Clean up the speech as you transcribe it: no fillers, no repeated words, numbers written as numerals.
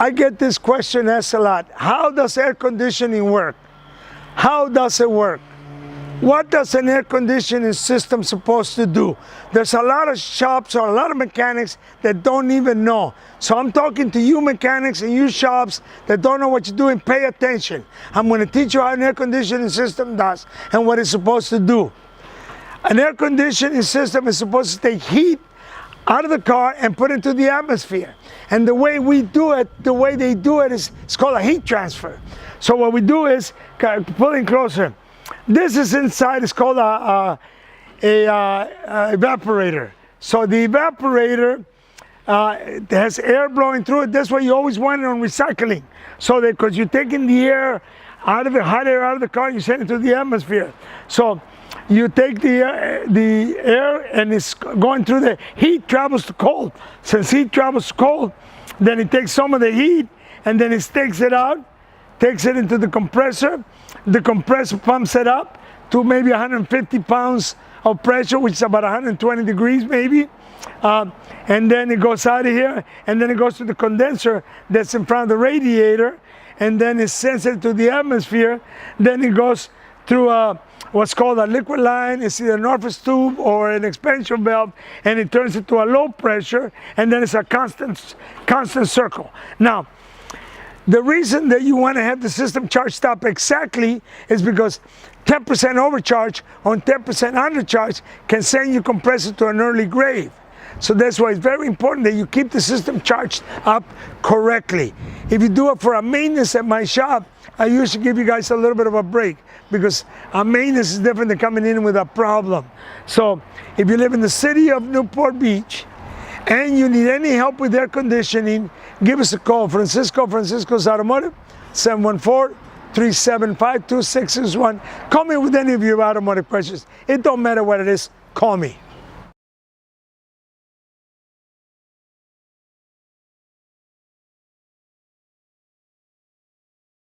I get this question asked a lot. How does air conditioning work? How does it work? What does an air conditioning system supposed to do? There's a lot of shops or a lot of mechanics that don't even know. So I'm talking to you mechanics and you shops that don't know what you're doing. Pay attention. I'm going to teach you how an air conditioning system does and what it's supposed to do. An air conditioning system is supposed to take heat out of the car and put it into the atmosphere. And the way we do it, the way they do it is, it's called a heat transfer. So what we do is, pull in closer. This is inside, it's called a evaporator. So the evaporator has air blowing through it. That's why you always want it on recycling. So that, because you're taking the air out of the hot air out of the car, you send it to the atmosphere. So you take the air and it's going through the heat travels to cold. Since heat travels to cold, then it takes some of the heat and then it takes it out, takes it into the compressor. The compressor pumps it up to maybe 150 pounds of pressure, which is about 120 degrees maybe. And then it goes out of here, and then it goes to the condenser that's in front of the radiator, and then it sends it to the atmosphere. Then it goes through what's called a liquid line. It's either an orifice tube or an expansion valve, and it turns it to a low pressure, and then it's a constant circle. Now, the reason that you want to have the system charged up exactly is because 10% overcharge on 10% undercharge can send your compressor to an early grave. So that's why it's very important that you keep the system charged up correctly. If you do it for a maintenance at my shop, I usually give you guys a little bit of a break because a maintenance is different than coming in with a problem. So if you live in the city of Newport Beach and you need any help with air conditioning, give us a call. Francisco's Automotive, 714-375-2661. Call me with any of your automotive questions. It don't matter what it is, call me.